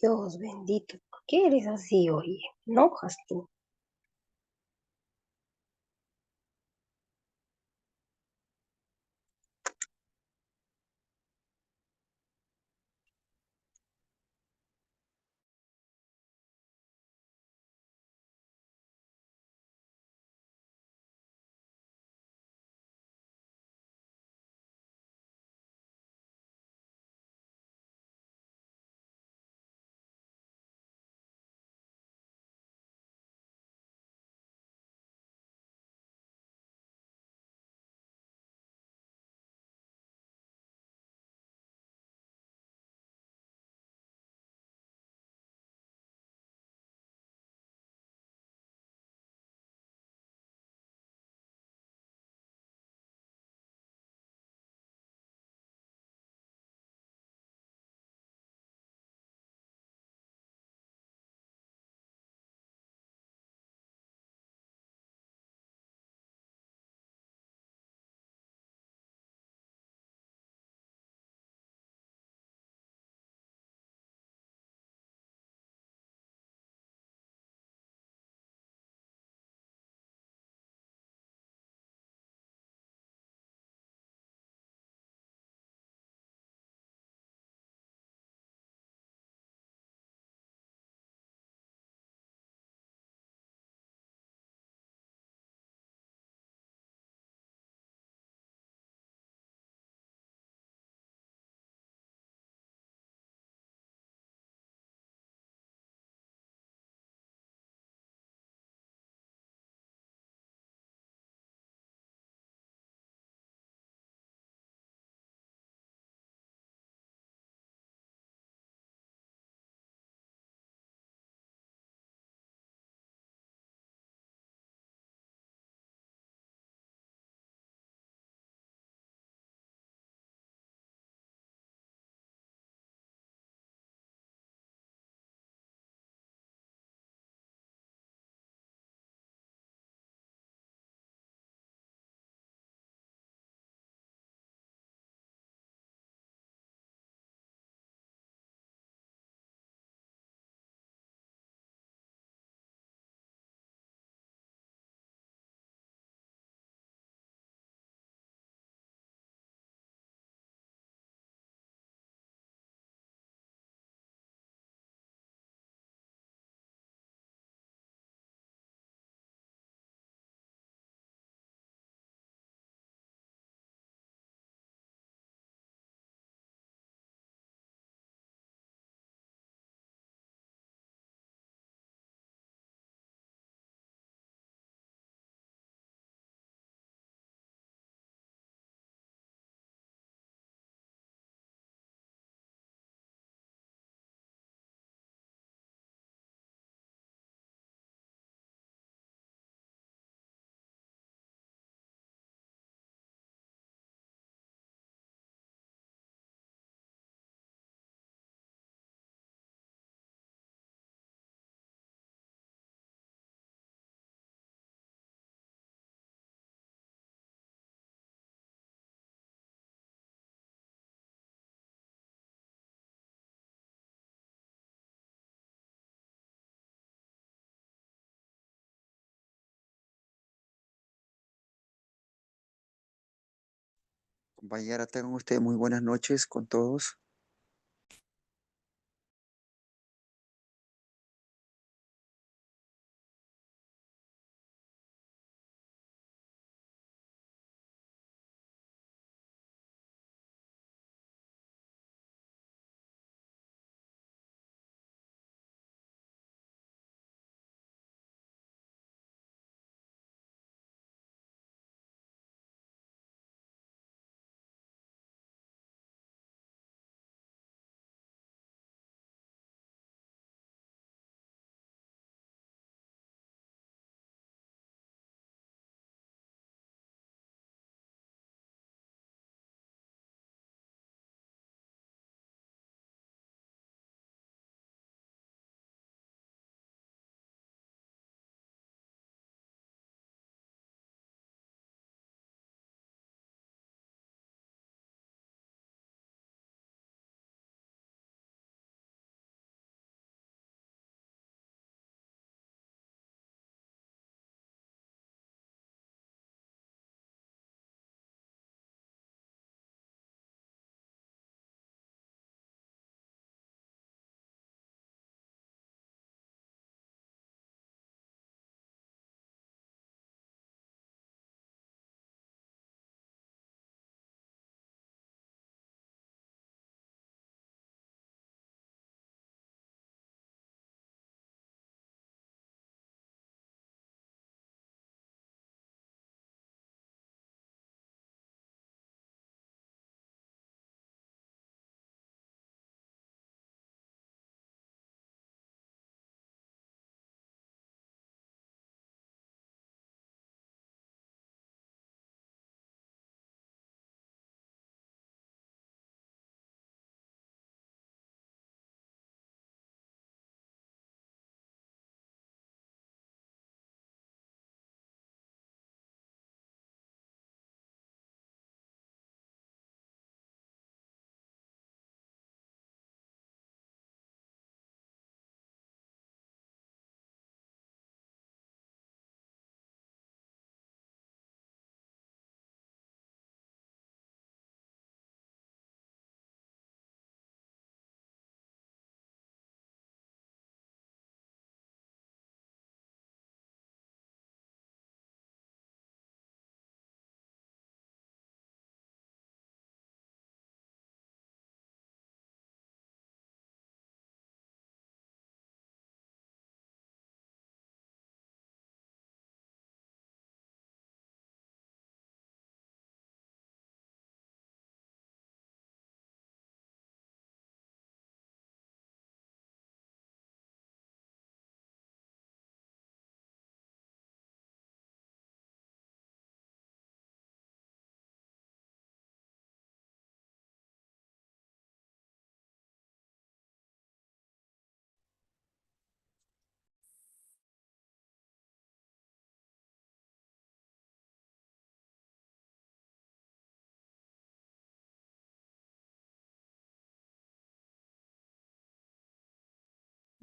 Dios bendito, ¿por qué eres así, oye? ¿Enojas tú? Compañera, tengan ustedes muy buenas noches con todos.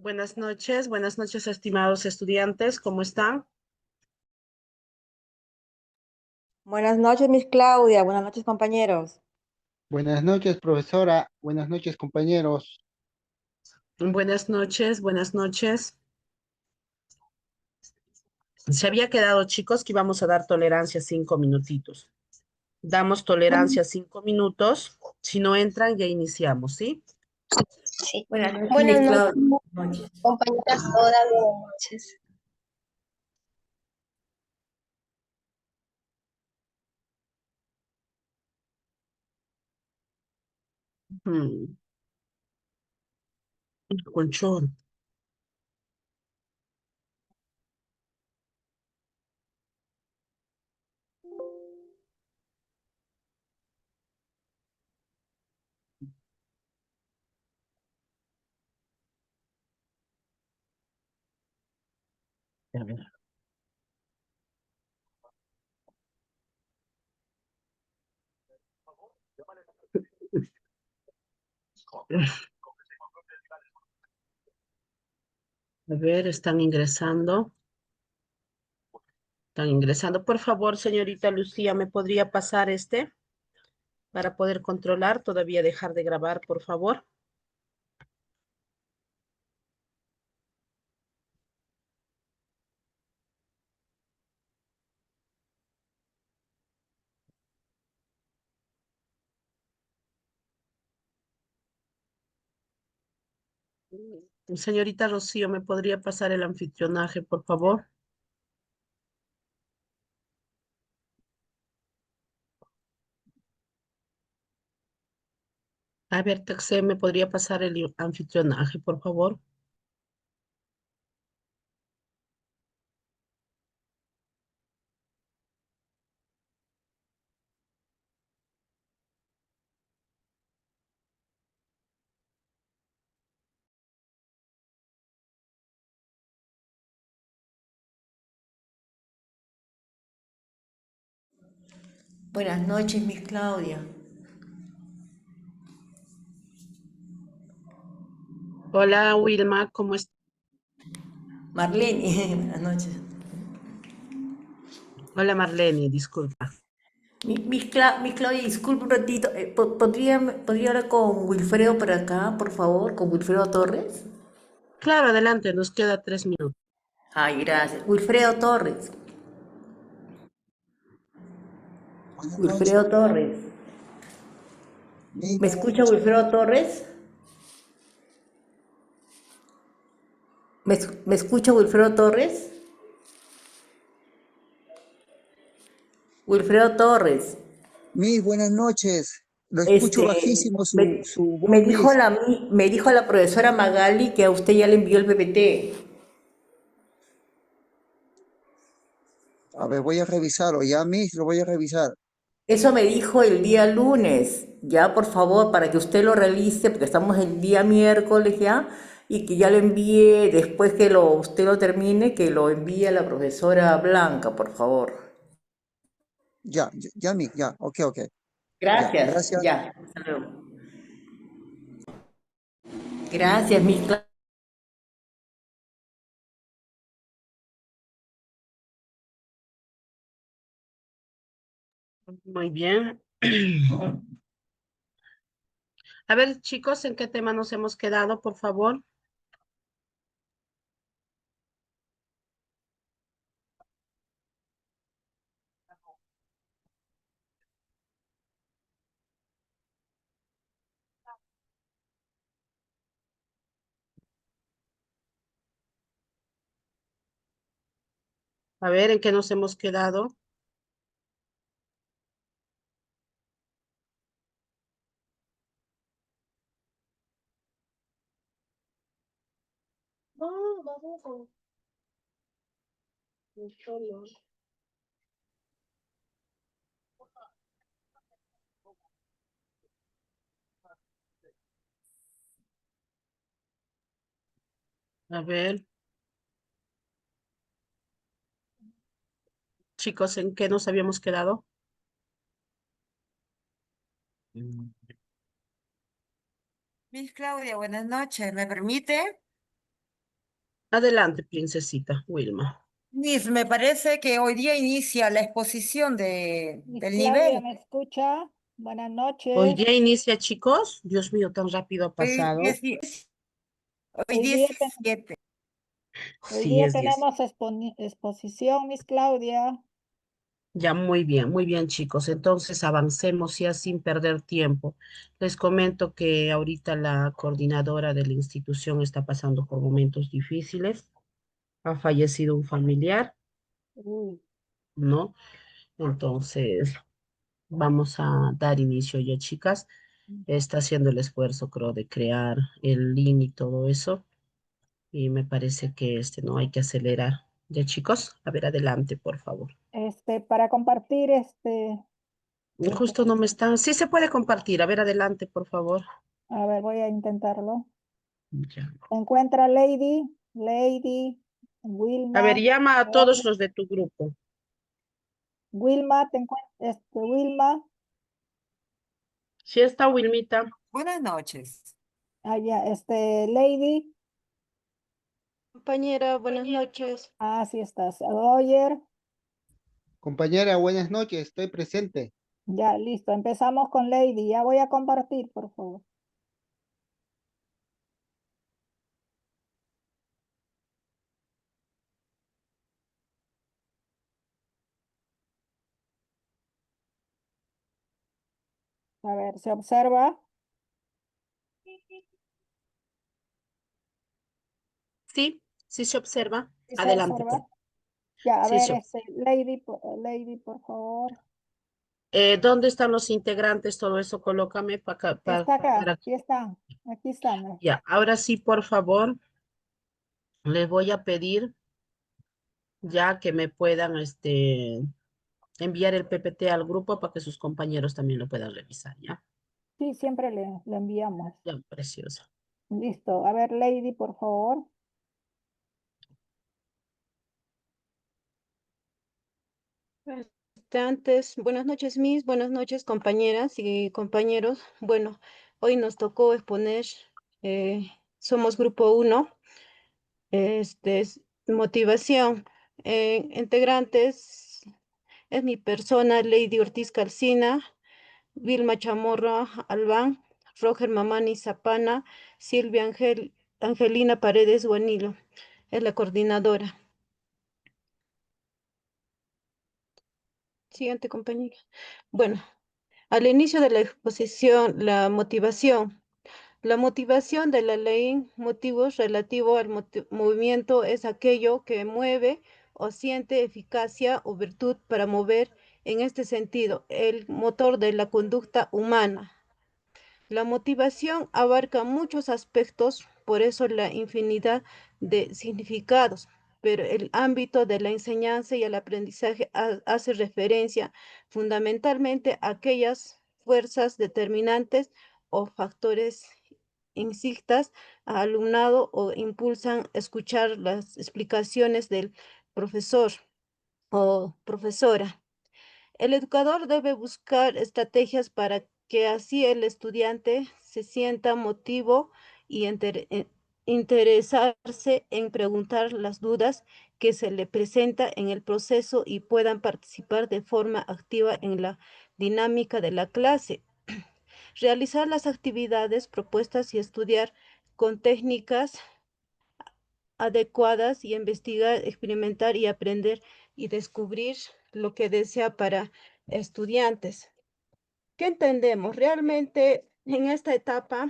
Buenas noches, estimados estudiantes, ¿cómo están? Buenas noches, Miss Claudia. Buenas noches, compañeros. Buenas noches, profesora. Buenas noches, compañeros. Buenas noches, buenas noches. Se había quedado, chicos, que íbamos a dar tolerancia 5 minutitos. Damos tolerancia 5 minutos. Si no entran, ya iniciamos, ¿sí? Sí. Buenas noches, Buenas Miss noches, Claudia. Buenas noches. compañeras todas, buenas noches. Hmm, colchón. A ver. A ver, están ingresando. Están ingresando. Por favor, señorita Lucía, ¿me podría pasar para poder controlar? Todavía dejar de grabar, por favor. Señorita Rocío, ¿me podría pasar el anfitrionaje, por favor? A ver, Taxé, ¿me podría pasar el anfitrionaje, por favor? Buenas noches, Miss Claudia. Hola, Wilma, ¿cómo estás? Marlene, buenas noches. Hola, Marlene, disculpa. Miss Claudia, disculpe un ratito. ¿Podría hablar con Wilfredo por acá, por favor? ¿Con Wilfredo Torres? Claro, adelante, nos queda 3 minutos. Ay, gracias. Wilfredo Torres. Buenas noches. Wilfredo Torres. ¿Me Buenas escucha noches. Wilfredo Torres? ¿Me escucha Wilfredo Torres? Wilfredo Torres. Miss, buenas noches. Lo escucho Este, bajísimo me, su me voz, dijo Miss. me dijo la profesora Magali que a usted ya le envió el PPT. A ver, voy a revisarlo. Ya, Miss, lo voy a revisar. Eso me dijo el día lunes. Ya, por favor, para que usted lo realice, porque estamos el día miércoles ya, y que ya lo envíe después que usted lo termine, que lo envíe a la profesora Blanca, por favor. Ya, ya, ya, Miss, ya. Ok, ok. Ya, Gracias, gracias. ya. Hasta luego. Gracias, mi Muy bien. A ver, chicos, ¿en qué tema nos hemos quedado, por favor? A ver, ¿en qué nos hemos quedado? No, vamos con solo. A ver, chicos, ¿en qué nos habíamos quedado? Miss Claudia, buenas noches. ¿Me permite? Adelante, princesita Wilma. Miss, me parece que hoy día inicia la exposición Miss del Claudia, nivel. ¿me escucha? Buenas Hoy noches. día inicia, chicos. Dios mío, tan rápido ha Hoy, pasado. hoy Hoy día, 17. hoy Sí, día es 10. tenemos exposición, Miss Claudia. Ya, muy bien, chicos. Entonces avancemos ya sin perder tiempo. Les comento que ahorita la coordinadora de la institución está pasando por momentos difíciles. Ha fallecido un familiar, Uy, ¿no? Entonces, vamos a dar inicio ya, chicas. Está haciendo el esfuerzo, creo, de crear el link y todo eso. Y me parece que no hay que acelerar. Ya, chicos, a ver, adelante, por favor. para compartir Justo no me están. Sí se puede compartir. A ver, adelante, por favor. a ver, voy a intentarlo. Ya. ¿Se encuentra Lady, A ver, Wilma? llama a todos los de tu grupo. Wilma, ¿te encuentras? Wilma, Si está Wilmita. Buenas noches. allá, Lady, Compañera, buenas noches. sí estás. Roger, Compañera, buenas noches, estoy presente. ya, listo. Empezamos con Lady. Ya voy a compartir, por favor. A ver, ¿se observa? Sí, sí se observa. ¿Sí se Adelante, por observa? Ya, a Sí ver, se observa. Lady, por favor. ¿Dónde están los integrantes? Todo eso colócame para acá, Está acá, para. sí están. Aquí están. Ya, ahora sí, por favor, les voy a pedir ya que me puedan enviar el PPT al grupo para que sus compañeros también lo puedan revisar, ¿ya? Sí, siempre le enviamos. Ya, precioso. Listo. A ver, Lady, por favor. Antes, buenas noches, Miss, buenas noches, compañeras y compañeros. Bueno, hoy nos tocó exponer, somos grupo uno, motivación. Integrantes es mi persona, Lady Ortiz Calcina, Vilma Chamorro Albán, Roger Mamani Zapana, Silvia Angelina Paredes Guanilo, es la coordinadora. Siguiente compañera. Bueno, al inicio de la exposición, la motivación de la ley, motivos relativo al movimiento es aquello que mueve o siente eficacia o virtud para mover, en este sentido, el motor de la conducta humana. La motivación abarca muchos aspectos, por eso la infinidad de significados, pero el ámbito de la enseñanza y el aprendizaje hace referencia fundamentalmente a aquellas fuerzas determinantes o factores incitas al alumnado o impulsan escuchar las explicaciones del profesor o profesora. El educador debe buscar estrategias para que así el estudiante se sienta motivo y interesarse en preguntar las dudas que se le presenta en el proceso y puedan participar de forma activa en la dinámica de la clase. Realizar las actividades propuestas y estudiar con técnicas adecuadas y investigar, experimentar y aprender y descubrir lo que desea para estudiantes. ¿Qué entendemos? Realmente en esta etapa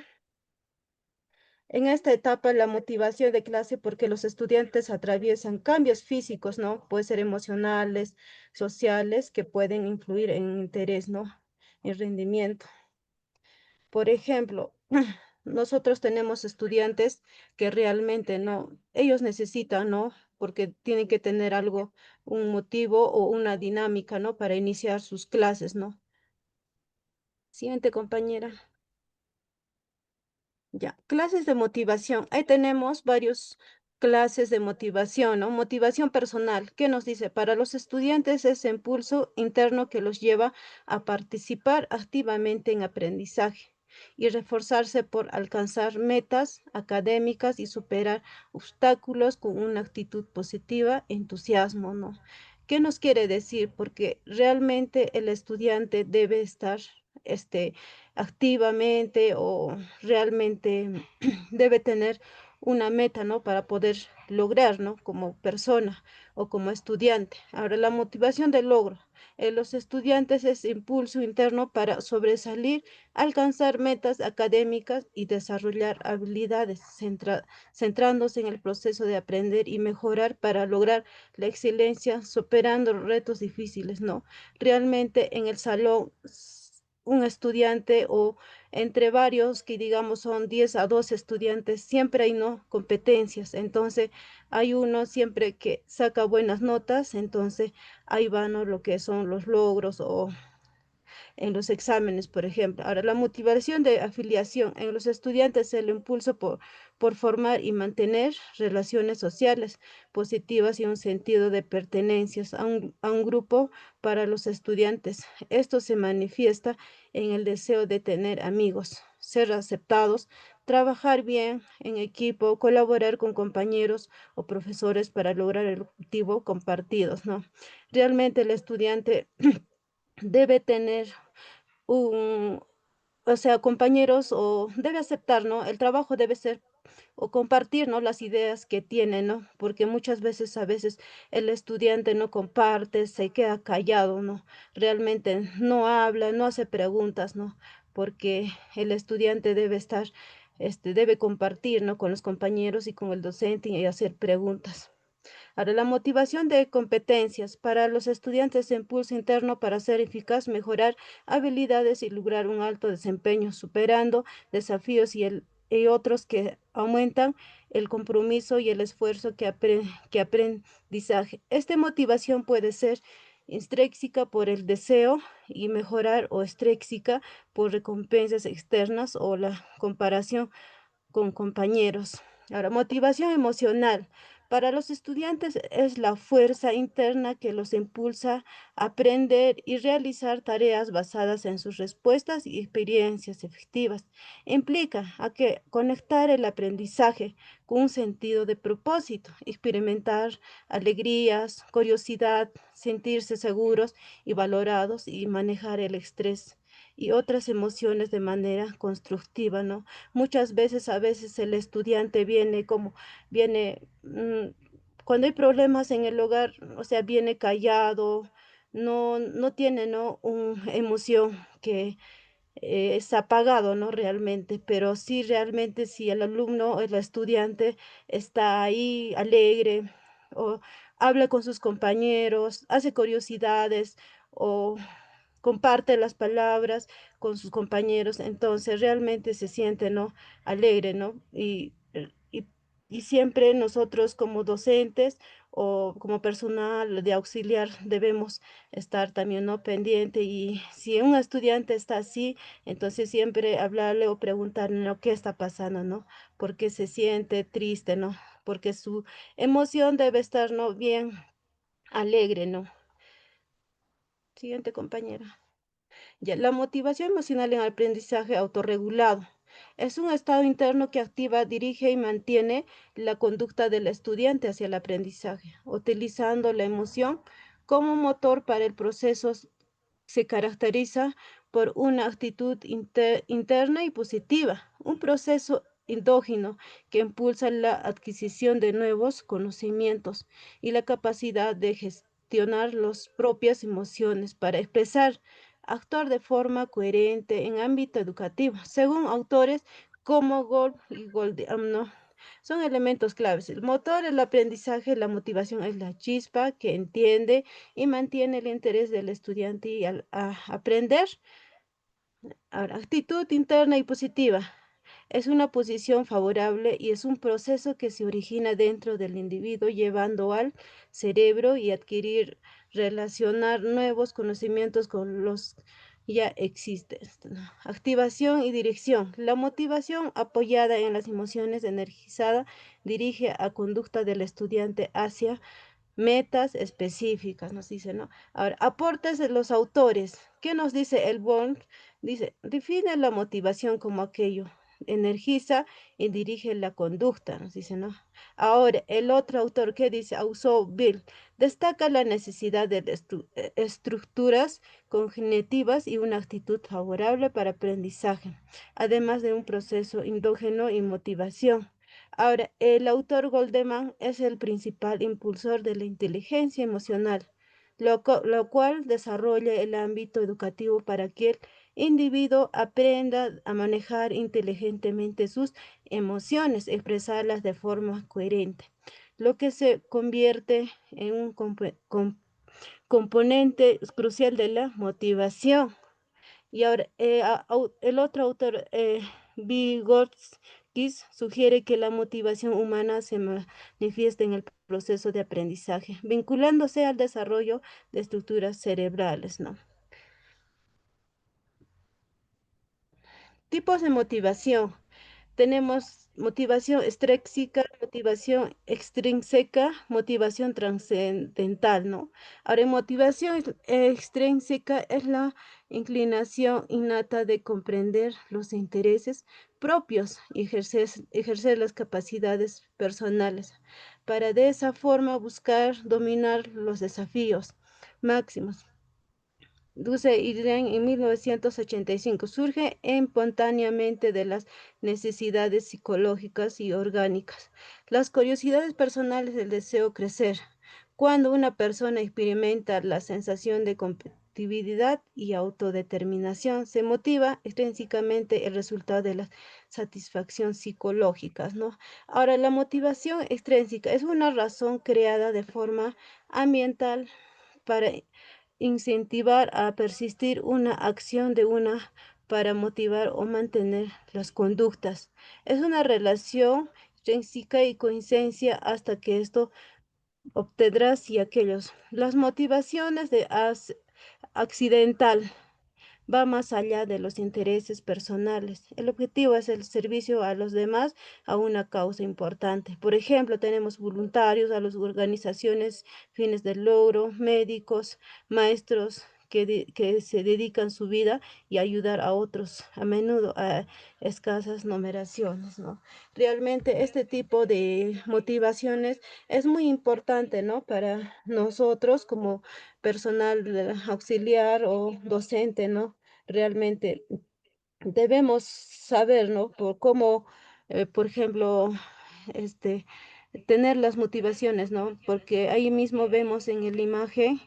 la motivación de clase porque los estudiantes atraviesan cambios físicos, ¿no? Puede ser emocionales, sociales, que pueden influir en interés, ¿no? En rendimiento. Por ejemplo, nosotros tenemos estudiantes que realmente no, ellos necesitan, ¿no? Porque tienen que tener algo, un motivo o una dinámica, ¿no? Para iniciar sus clases, ¿no? Siguiente compañera. Ya, clases de motivación. Ahí tenemos varios clases de motivación, ¿no? Motivación personal. ¿Qué nos dice? Para los estudiantes es impulso interno que los lleva a participar activamente en aprendizaje. y reforzarse por alcanzar metas académicas y superar obstáculos con una actitud positiva, entusiasmo, ¿no? ¿Qué nos quiere decir? Porque realmente el estudiante debe estar este, activamente o realmente debe tener una meta, ¿no? Para poder lograr, ¿no? Como persona o como estudiante. Ahora, la motivación del logro. En los estudiantes es impulso interno para sobresalir, alcanzar metas académicas y desarrollar habilidades, centrándose en el proceso de aprender y mejorar para lograr la excelencia, superando retos difíciles, ¿no? Realmente en el salón un estudiante o entre varios que digamos son 10 a 12 estudiantes, siempre hay no competencias, entonces hay uno siempre que saca buenas notas, entonces ahí van, ¿no? Lo que son los logros o en los exámenes, por ejemplo. Ahora, la motivación de afiliación en los estudiantes es el impulso por formar y mantener relaciones sociales positivas y un sentido de pertenencia a un grupo para los estudiantes. Esto se manifiesta en el deseo de tener amigos, ser aceptados, trabajar bien en equipo, colaborar con compañeros o profesores para lograr el objetivo compartidos, ¿no? Realmente el estudiante debe tener un, o sea, compañeros o debe aceptar, ¿no? El trabajo debe ser o compartir, ¿no? Las ideas que tiene, ¿no? Porque muchas veces, a veces el estudiante no comparte, se queda callado, ¿no? Realmente no habla, no hace preguntas, ¿no? Porque el estudiante debe estar, debe compartir, ¿no? Con los compañeros y con el docente y hacer preguntas. Ahora, la motivación de competencias para los estudiantes de impulso interno para ser eficaz, mejorar habilidades y lograr un alto desempeño, superando desafíos y otros que aumentan el compromiso y el esfuerzo que aprendizaje. Esta motivación puede ser intrínseca por el deseo y mejorar o extrínseca por recompensas externas o la comparación con compañeros. Ahora, motivación emocional. Para los estudiantes es la fuerza interna que los impulsa a aprender y realizar tareas basadas en sus respuestas y experiencias efectivas. Implica a que conectar el aprendizaje con un sentido de propósito, experimentar alegrías, curiosidad, sentirse seguros y valorados y manejar el estrés y otras emociones de manera constructiva, ¿no? Muchas veces, a veces el estudiante viene, cuando hay problemas en el hogar, o sea, viene callado, no tiene, ¿no? Una emoción que es apagado, ¿no? Realmente, pero sí, realmente, si el alumno, el estudiante está ahí alegre o habla con sus compañeros, hace curiosidades o comparte las palabras con sus compañeros, entonces realmente se siente, ¿no? Alegre, ¿no? Y siempre nosotros como docentes o como personal de auxiliar debemos estar también, ¿no? Pendiente y si un estudiante está así, entonces siempre hablarle o preguntarle, ¿no? ¿Qué está pasando, ¿no? ¿Por qué se siente triste, ¿no? Porque su emoción debe estar, ¿no? Bien alegre, ¿no? Siguiente compañera. Ya, la motivación emocional en el aprendizaje autorregulado es un estado interno que activa, dirige y mantiene la conducta del estudiante hacia el aprendizaje, utilizando la emoción como motor para el proceso. Se caracteriza por una actitud interna y positiva, un proceso endógeno que impulsa la adquisición de nuevos conocimientos y la capacidad de gestionar las propias emociones para expresar, actuar de forma coherente en ámbito educativo, según autores como Gold y Goldamno. Son elementos claves. El motor, el aprendizaje, la motivación es la chispa que entiende y mantiene el interés del estudiante y a aprender. Ahora, actitud interna y positiva. Es una posición favorable y es un proceso que se origina dentro del individuo, llevando al cerebro y adquirir, relacionar nuevos conocimientos con los ya existentes, ¿no? Activación y dirección. La motivación apoyada en las emociones energizada dirige a conducta del estudiante hacia metas específicas, nos dice, ¿no? Ahora, aportes de los autores. ¿Qué nos dice el Born? Dice, define la motivación como aquello, energiza y dirige la conducta, nos dice, ¿no? Ahora, el otro autor, ¿qué dice? Ausubel Bill, destaca la necesidad de estructuras cognitivas y una actitud favorable para aprendizaje, además de un proceso endógeno y motivación. Ahora, el autor Goldman es el principal impulsor de la inteligencia emocional, lo cual desarrolla el ámbito educativo para que el individuo aprenda a manejar inteligentemente sus emociones, expresarlas de forma coherente, lo que se convierte en un componente crucial de la motivación. Y ahora, el otro autor, Vygotsky, sugiere que la motivación humana se manifiesta en el proceso de aprendizaje, vinculándose al desarrollo de estructuras cerebrales, ¿no? Tipos de motivación. Tenemos motivación extrínseca, motivación extrínseca, motivación trascendental, ¿no? Ahora, motivación extrínseca es la inclinación innata de comprender los intereses propios y ejercer las capacidades personales para de esa forma buscar dominar los desafíos máximos. Dulce Irene en 1985 surge espontáneamente de las necesidades psicológicas y orgánicas, las curiosidades personales del deseo crecer. Cuando una persona experimenta la sensación de competitividad y autodeterminación, se motiva extrínsecamente el resultado de las satisfacción psicológicas, ¿no? Ahora, la motivación extrínseca es una razón creada de forma ambiental para incentivar a persistir una acción de una para motivar o mantener las conductas. Es una relación intrínseca y coincidencia hasta que esto obtendrás y aquellos. Las motivaciones de accidental va más allá de los intereses personales. El objetivo es el servicio a los demás a una causa importante. Por ejemplo, tenemos voluntarios a las organizaciones fines de logro, médicos, maestros que se dedican su vida y ayudar a otros, a menudo a escasas numeraciones, ¿no? Realmente este tipo de motivaciones es muy importante, ¿no? Para nosotros como personal auxiliar o docente, ¿no? Realmente debemos saber, ¿no? Por cómo, por ejemplo, este, tener las motivaciones, ¿no? Porque ahí mismo vemos en la imagen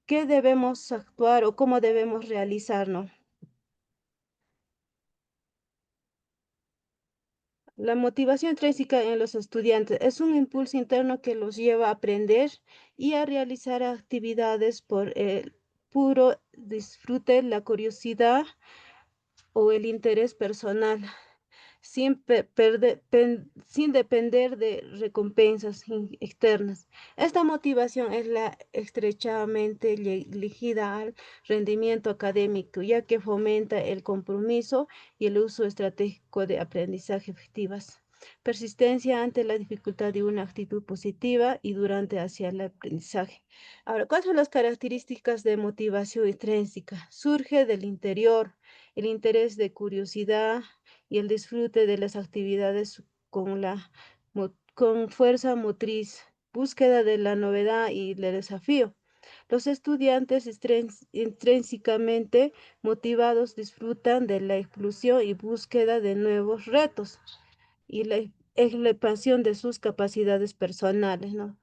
qué debemos actuar o cómo debemos realizar, ¿no? La motivación intrínseca en los estudiantes es un impulso interno que los lleva a aprender y a realizar actividades por el puro disfrute, la curiosidad o el interés personal, sin depender de recompensas externas. Esta motivación es la estrechamente ligada al rendimiento académico, ya que fomenta el compromiso y el uso estratégico de aprendizaje efectivas. Persistencia ante la dificultad de una actitud positiva y durante hacia el aprendizaje. Ahora, ¿cuáles son las características de motivación intrínseca? Surge del interior, el interés de curiosidad, y el disfrute de las actividades con fuerza motriz, búsqueda de la novedad y el desafío. Los estudiantes intrínsecamente motivados disfrutan de la exclusión y búsqueda de nuevos retos y la expansión de sus capacidades personales, ¿no?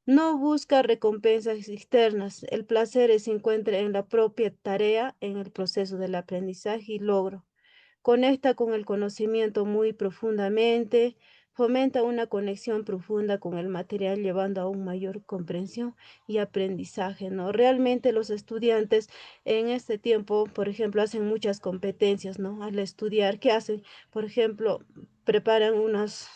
No busca recompensas externas. El placer se encuentra en la propia tarea, en el proceso del aprendizaje y logro. Conecta con el conocimiento muy profundamente, fomenta una conexión profunda con el material, llevando a una mayor comprensión y aprendizaje, ¿no? Realmente los estudiantes en este tiempo, por ejemplo, hacen muchas competencias, ¿no? Al estudiar, ¿qué hacen? Por ejemplo, preparan unos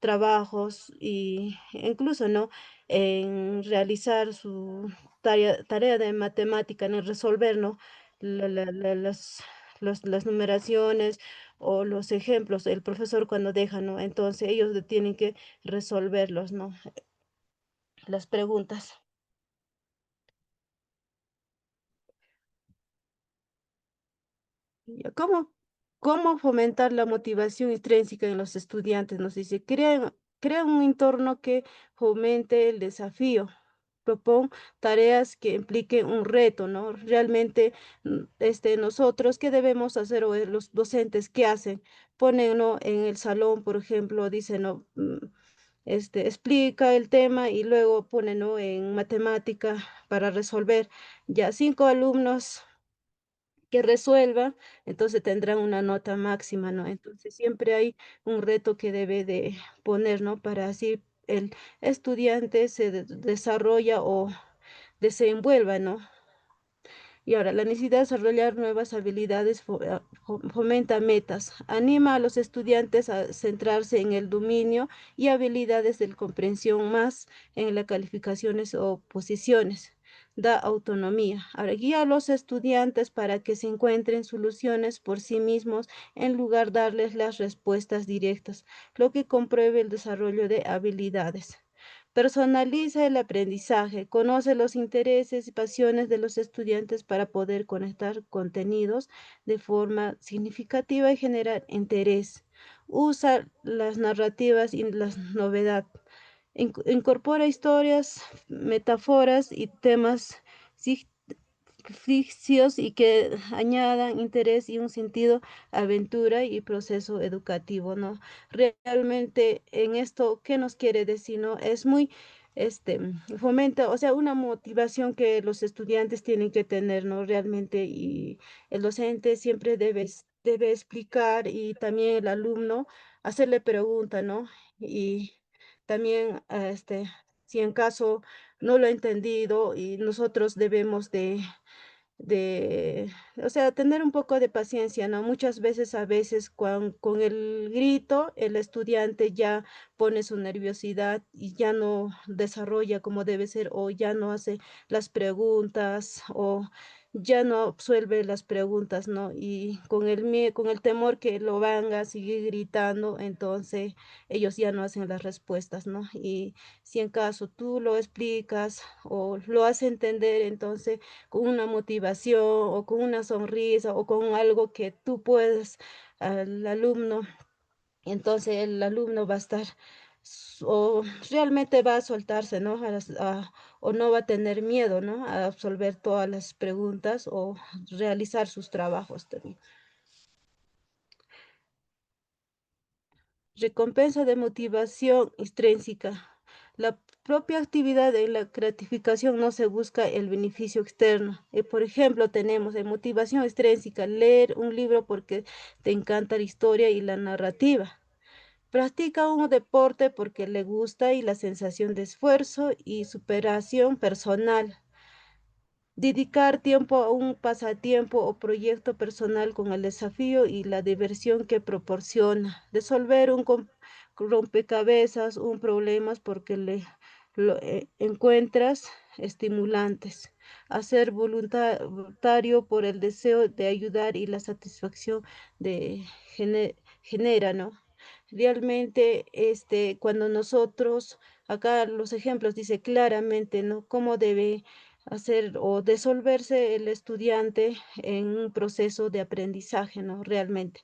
trabajos y incluso, ¿no? En realizar su tarea de matemática, en el resolver, ¿no? Las numeraciones o los ejemplos, el profesor cuando deja, ¿no? Entonces ellos tienen que resolverlos, ¿no? las preguntas. Ya, ¿cómo fomentar la motivación intrínseca en los estudiantes? Nos dice, crea un entorno que fomente el desafío. Propon tareas que impliquen un reto, ¿no? Realmente, nosotros, ¿qué debemos hacer? O los docentes, ¿qué hacen? Ponen, ¿no? En el salón, por ejemplo, dicen, ¿no? Explica el tema y luego ponen, ¿no? En matemática para resolver. Ya 5 alumnos que resuelva, entonces tendrán una nota máxima, ¿no? Entonces siempre hay un reto que debe de poner, ¿no? Para así el estudiante se desarrolla o desenvuelva, ¿no? Y ahora, la necesidad de desarrollar nuevas habilidades fomenta metas, anima a los estudiantes a centrarse en el dominio y habilidades de comprensión más en las calificaciones o posiciones. Da autonomía. Ahora, guía a los estudiantes para que se encuentren soluciones por sí mismos en lugar de darles las respuestas directas, lo que compruebe el desarrollo de habilidades. Personaliza el aprendizaje, conoce los intereses y pasiones de los estudiantes para poder conectar contenidos de forma significativa y generar interés. Usa las narrativas y la novedad. Incorpora historias, metáforas y temas ficticios y que añadan interés y un sentido aventura y proceso educativo, ¿no? Realmente en esto, ¿qué nos quiere decir, no? Es muy, fomenta, o sea, una motivación que los estudiantes tienen que tener, ¿no? Realmente, y el docente siempre debe explicar y también el alumno hacerle pregunta, ¿no? Y también, si en caso no lo ha entendido y nosotros debemos de, o sea, tener un poco de paciencia, ¿no? Muchas veces, a veces, con el grito, el estudiante ya pone su nerviosidad y ya no desarrolla como debe ser, o ya no hace las preguntas, o ya no absuelve las preguntas, ¿no? Y con el temor que lo van a seguir gritando, entonces ellos ya no hacen las respuestas, ¿no? Y si en caso tú lo explicas o lo haces entender, entonces con una motivación o con una sonrisa o con algo que tú puedes al alumno, entonces el alumno va a estar o realmente va a soltarse, ¿no? O no va a tener miedo, ¿no? A absolver todas las preguntas o realizar sus trabajos también. Recompensa de motivación extrínseca. La propia actividad de la gratificación no se busca el beneficio externo. Por ejemplo, tenemos en motivación extrínseca leer un libro porque te encanta la historia y la narrativa. Practica un deporte porque le gusta y la sensación de esfuerzo y superación personal. Dedicar tiempo a un pasatiempo o proyecto personal con el desafío y la diversión que proporciona. Resolver un rompecabezas, un problema porque encuentras estimulantes. Hacer voluntario por el deseo de ayudar y la satisfacción de genera, ¿no? Realmente, cuando nosotros, acá los ejemplos dice claramente, ¿no? Cómo debe hacer o disolverse el estudiante en un proceso de aprendizaje, ¿no? Realmente,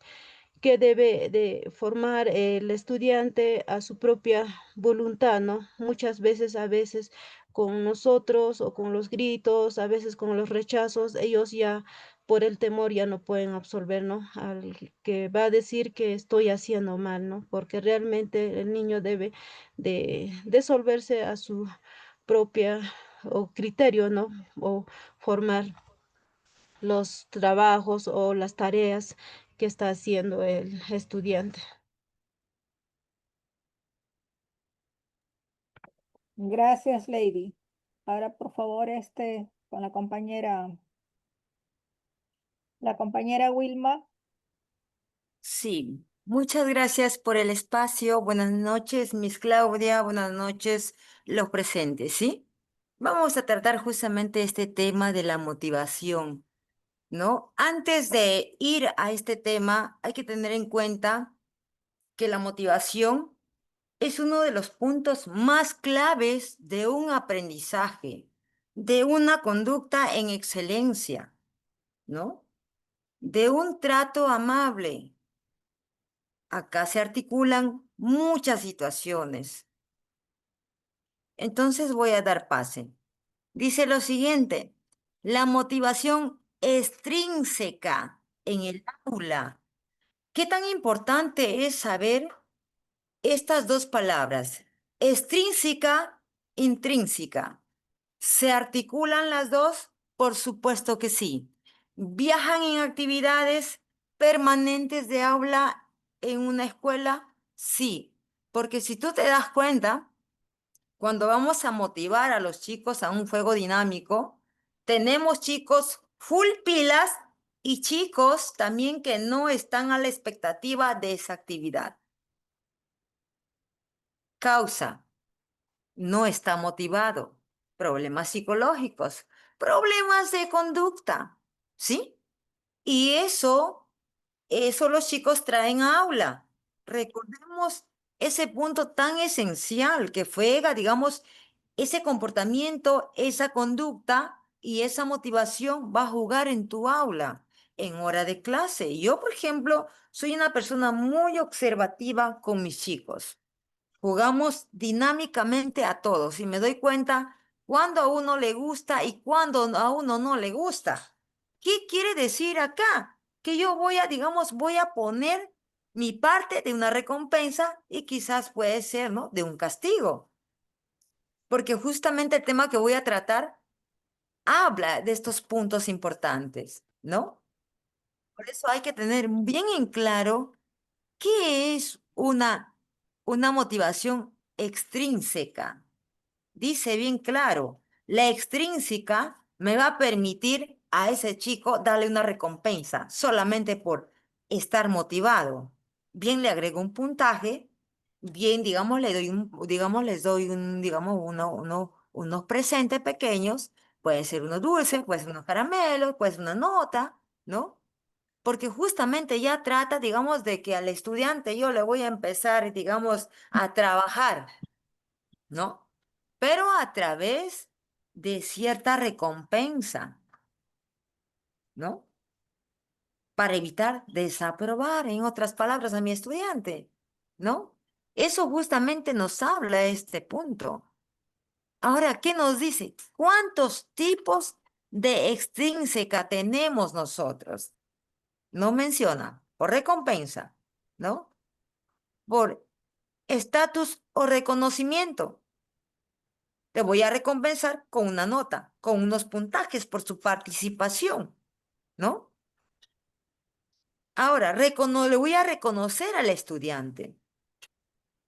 que debe de formar el estudiante a su propia voluntad, ¿no? Muchas veces, a veces con nosotros o con los gritos, a veces con los rechazos, ellos ya por el temor ya no pueden absolver, ¿no? Al que va a decir que estoy haciendo mal, ¿no? Porque realmente el niño debe de disolverse a su propia o criterio, ¿no? O formar los trabajos o las tareas que está haciendo el estudiante. Gracias, Lady. Ahora, por favor, con la compañera Wilma. Sí, muchas gracias por el espacio. Buenas noches, Miss Claudia. Buenas noches, los presentes, ¿sí? Vamos a tratar justamente este tema de la motivación, ¿no? Antes de ir a este tema, hay que tener en cuenta que la motivación es uno de los puntos más claves de un aprendizaje, de una conducta en excelencia, ¿no? De un trato amable. Acá se articulan muchas situaciones. Entonces voy a dar pase. Dice lo siguiente, la motivación extrínseca en el aula. ¿Qué tan importante es saber estas dos palabras? Extrínseca, intrínseca. ¿Se articulan las dos? Por supuesto que sí. ¿Viajan en actividades permanentes de aula en una escuela? Sí, porque si tú te das cuenta, cuando vamos a motivar a los chicos a un juego dinámico, tenemos chicos full pilas y chicos también que no están a la expectativa de esa actividad. Causa, no está motivado. Problemas psicológicos, problemas de conducta, ¿sí? Y eso los chicos traen a aula. Recordemos ese punto tan esencial que fue, digamos, ese comportamiento, esa conducta y esa motivación va a jugar en tu aula en hora de clase. Yo, por ejemplo, soy una persona muy observativa con mis chicos. Jugamos dinámicamente a todos y me doy cuenta cuando a uno le gusta y cuando a uno no le gusta. ¿Qué quiere decir acá? Que yo voy a, digamos, voy a poner mi parte de una recompensa y quizás puede ser, ¿no? De un castigo. Porque justamente el tema que voy a tratar habla de estos puntos importantes, ¿no? Por eso hay que tener bien en claro qué es una motivación extrínseca. Dice bien claro, la extrínseca me va a permitir a ese chico darle una recompensa solamente por estar motivado. Bien le agrego un puntaje, bien, digamos, les doy digamos, unos presentes pequeños, puede ser unos dulces, puede ser unos caramelos, puede ser una nota, ¿no? Porque justamente ya trata, digamos, de que al estudiante yo le voy a empezar, digamos, a trabajar, ¿no? Pero a través de cierta recompensa, ¿no? Para evitar desaprobar, en otras palabras, a mi estudiante, ¿no? Eso justamente nos habla este punto. Ahora, ¿qué nos dice? ¿Cuántos tipos de extrínseca tenemos nosotros? No menciona, por recompensa, ¿no? Por estatus o reconocimiento. Te voy a recompensar con una nota, con unos puntajes por su participación, ¿no? Ahora, le voy a reconocer al estudiante.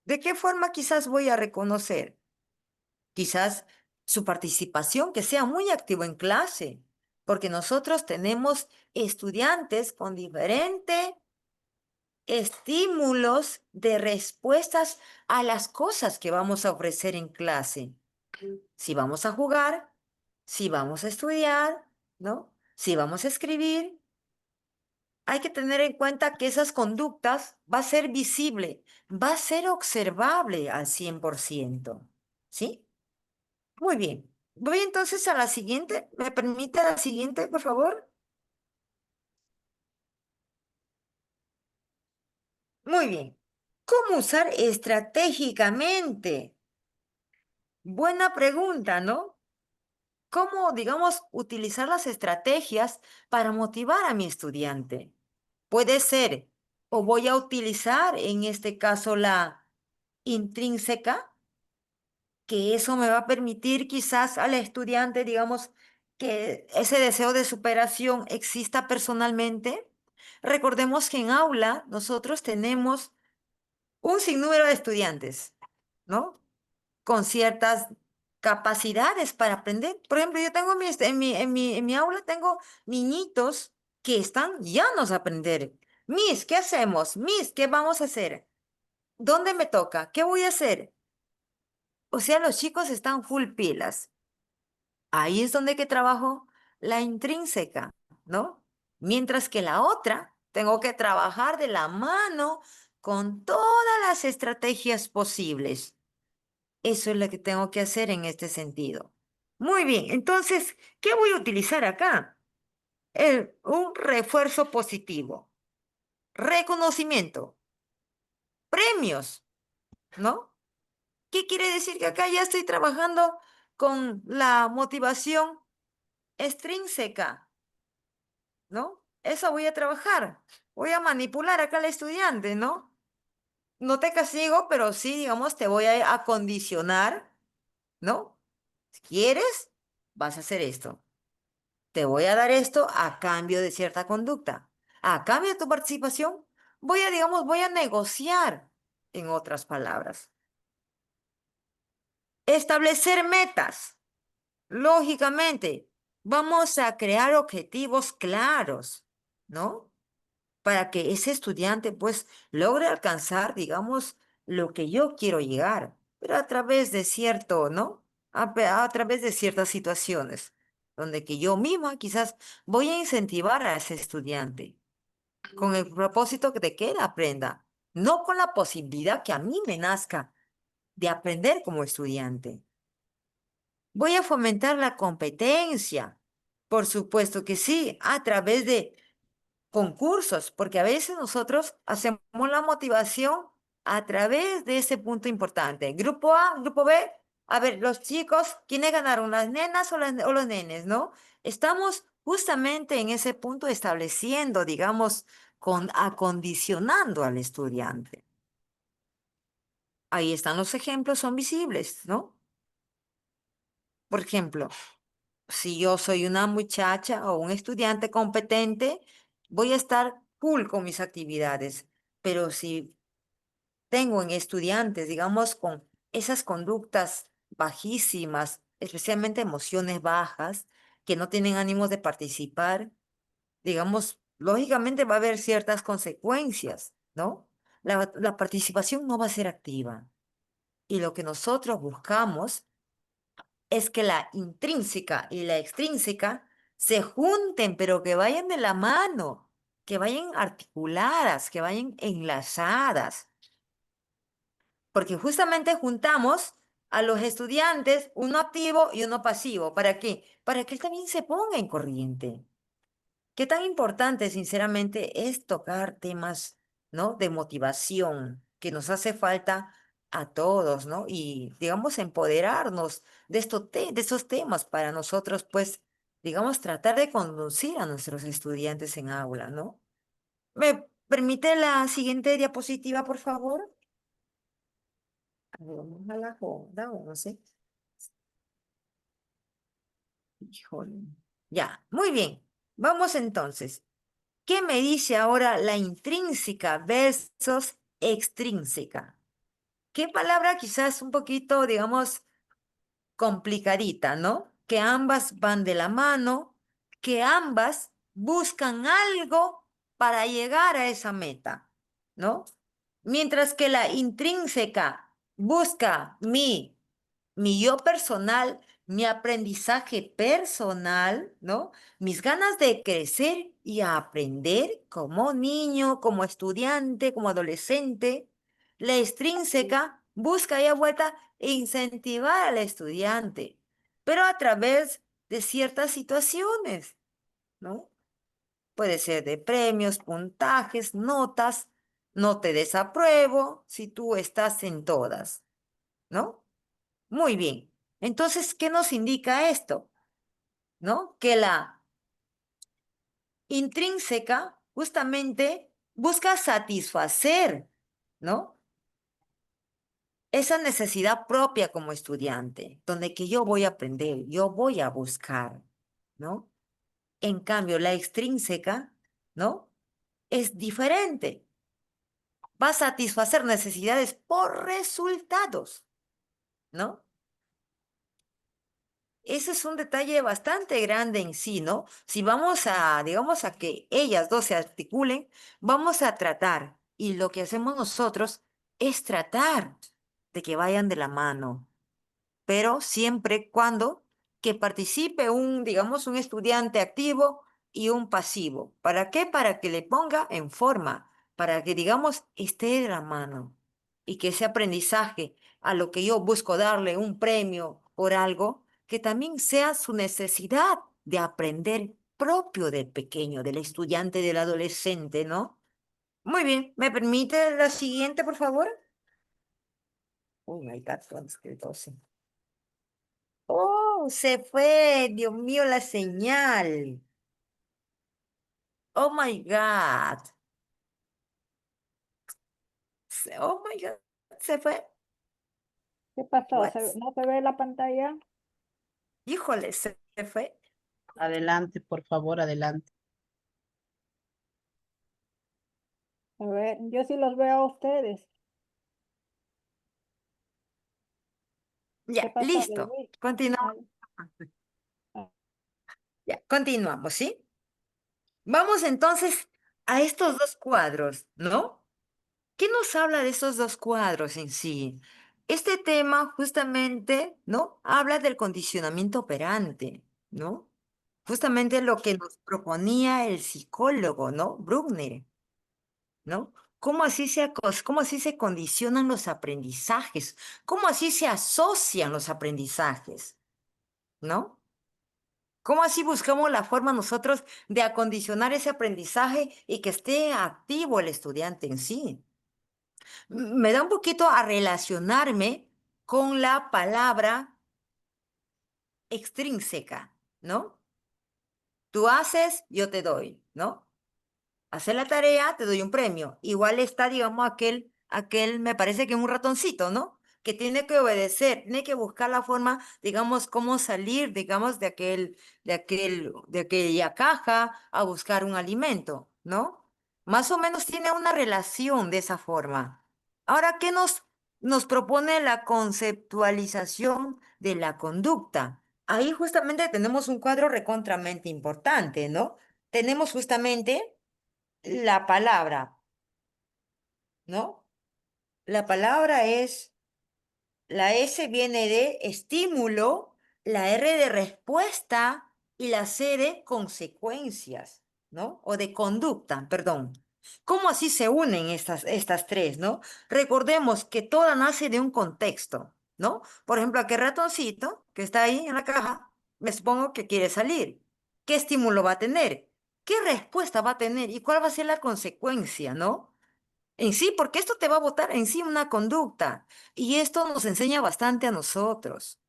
¿De qué forma quizás voy a reconocer? Quizás su participación, que sea muy activo en clase, porque nosotros tenemos estudiantes con diferentes estímulos de respuestas a las cosas que vamos a ofrecer en clase. Si vamos a jugar, si vamos a estudiar, ¿no? Si vamos a escribir, hay que tener en cuenta que esas conductas va a ser visible, va a ser observable al 100%, ¿sí? Muy bien. Voy entonces a la siguiente. ¿Me permite la siguiente, por favor? Muy bien. ¿Cómo usar estratégicamente? Buena pregunta, ¿no? ¿Cómo, digamos, utilizar las estrategias para motivar a mi estudiante? Puede ser, o voy a utilizar en este caso la intrínseca, que eso me va a permitir quizás al estudiante, digamos, que ese deseo de superación exista personalmente. Recordemos que en aula nosotros tenemos un sinnúmero de estudiantes, ¿no? Con ciertas capacidades para aprender. Por ejemplo, yo tengo en mi aula tengo niñitos que están llanos a aprender. Miss, ¿qué hacemos? Miss, ¿qué vamos a hacer? ¿Dónde me toca? ¿Qué voy a hacer? O sea, los chicos están full pilas. Ahí es donde que trabajo la intrínseca, ¿no? Mientras que la otra, tengo que trabajar de la mano con todas las estrategias posibles. Eso es lo que tengo que hacer en este sentido. Muy bien, entonces, ¿qué voy a utilizar acá? Un refuerzo positivo, reconocimiento, premios, ¿no? ¿Qué quiere decir? Que acá ya estoy trabajando con la motivación extrínseca, ¿no? Eso voy a trabajar. Voy a manipular acá al estudiante, ¿no? No te castigo, pero sí, digamos, te voy a acondicionar, ¿no? Si quieres, vas a hacer esto. Te voy a dar esto a cambio de cierta conducta. A cambio de tu participación, digamos, voy a negociar, en otras palabras. Establecer metas. Lógicamente, vamos a crear objetivos claros, ¿no? Para que ese estudiante, pues, logre alcanzar, digamos, lo que yo quiero llegar, pero a través de cierto, ¿no? A través de ciertas situaciones, donde que yo misma quizás voy a incentivar a ese estudiante con el propósito de que él aprenda, no con la posibilidad que a mí me nazca de aprender como estudiante. Voy a fomentar la competencia, por supuesto que sí, a través de concursos, porque a veces nosotros hacemos la motivación a través de ese punto importante. Grupo A, grupo B, a ver, los chicos, ¿quiénes ganaron? ¿Las nenas o los nenes, no? Estamos justamente en ese punto estableciendo, digamos, acondicionando al estudiante. Ahí están los ejemplos, son visibles, ¿no? Por ejemplo, si yo soy una muchacha o un estudiante competente, voy a estar full con mis actividades. Pero si tengo en estudiantes, digamos, con esas conductas bajísimas, especialmente emociones bajas, que no tienen ánimos de participar, digamos, lógicamente va a haber ciertas consecuencias, ¿no? La participación no va a ser activa. Y lo que nosotros buscamos es que la intrínseca y la extrínseca se junten, pero que vayan de la mano, que vayan articuladas, que vayan enlazadas. Porque justamente juntamos a los estudiantes, uno activo y uno pasivo. ¿Para qué? Para que él también se ponga en corriente. Qué tan importante, sinceramente, es tocar temas, ¿no? De motivación, que nos hace falta a todos, ¿no? Y, digamos, empoderarnos de estos temas para nosotros, pues, digamos, tratar de conducir a nuestros estudiantes en aula, ¿no? ¿Me permite la siguiente diapositiva, por favor? A ver, vamos a la joda, o no sé. Híjole. Ya, muy bien. Vamos entonces. ¿Qué me dice ahora la intrínseca versus extrínseca? ¿Qué palabra quizás un poquito, digamos, complicadita, ¿no? Que ambas van de la mano, que ambas buscan algo para llegar a esa meta, ¿no? Mientras que la intrínseca busca mi yo personal, mi aprendizaje personal, ¿no? Mis ganas de crecer y aprender como niño, como estudiante, como adolescente. La extrínseca busca ya vuelta incentivar al estudiante, pero a través de ciertas situaciones, ¿no? Puede ser de premios, puntajes, notas, no te desapruebo si tú estás en todas, ¿no? Muy bien. Entonces, ¿qué nos indica esto? ¿No? Que la intrínseca justamente busca satisfacer, ¿no? Esa necesidad propia como estudiante, donde que yo voy a aprender, yo voy a buscar, ¿no? En cambio, la extrínseca, ¿no? Es diferente. Va a satisfacer necesidades por resultados, ¿no? Ese es un detalle bastante grande en sí, ¿no? Si vamos a, digamos, a que ellas dos se articulen, vamos a tratar, y lo que hacemos nosotros es tratar de que vayan de la mano, pero siempre cuando que participe digamos, un estudiante activo y un pasivo. ¿Para qué? Para que le ponga en forma, para que, digamos, esté de la mano y que ese aprendizaje a lo que yo busco darle un premio por algo, que también sea su necesidad de aprender propio del pequeño, del estudiante, del adolescente, ¿no? Muy bien, ¿me permite la siguiente, por favor? Uy, my God, ¿dónde escrito así? Oh, se fue, Dios mío, la señal. Oh my God. Oh my God, se fue. ¿Qué pasó? What? ¿No se ve la pantalla? Híjole, se fue. Adelante, por favor, adelante. A ver, yo sí los veo a ustedes. ¿Qué Ya, pasó, listo. Luis? Continuamos. Ah, Ya, continuamos, ¿sí? Vamos entonces a estos dos cuadros, ¿no? ¿Qué nos habla de estos dos cuadros en sí? Este tema justamente, ¿no? Habla del condicionamiento operante, ¿no? Justamente lo que nos proponía el psicólogo, ¿no? Bruckner, ¿no? ¿Cómo así se condicionan los aprendizajes? ¿Cómo así se asocian los aprendizajes? ¿No? ¿Cómo así buscamos la forma nosotros de acondicionar ese aprendizaje y que esté activo el estudiante en sí? Me da un poquito a relacionarme con la palabra extrínseca, ¿no? Tú haces, yo te doy, ¿no? Hacer la tarea, te doy un premio. Igual está, digamos, me parece que es un ratoncito, ¿no? Que tiene que obedecer, tiene que buscar la forma, digamos, cómo salir, digamos, de aquella caja a buscar un alimento, ¿no? Más o menos tiene una relación de esa forma. Ahora, ¿qué nos propone la conceptualización de la conducta? Ahí justamente tenemos un cuadro recontramente importante, ¿no? Tenemos justamente la palabra, ¿no? La palabra es, la S viene de estímulo, la R de respuesta y la C de consecuencias, ¿no? O de conducta, perdón. ¿Cómo así se unen estas tres, ¿no? Recordemos que toda nace de un contexto, ¿no? Por ejemplo, aquel ratoncito que está ahí en la caja, me supongo que quiere salir. ¿Qué estímulo va a tener? ¿Qué respuesta va a tener? ¿Y cuál va a ser la consecuencia, no? En sí, porque esto te va a botar en sí una conducta. Y esto nos enseña bastante a nosotros,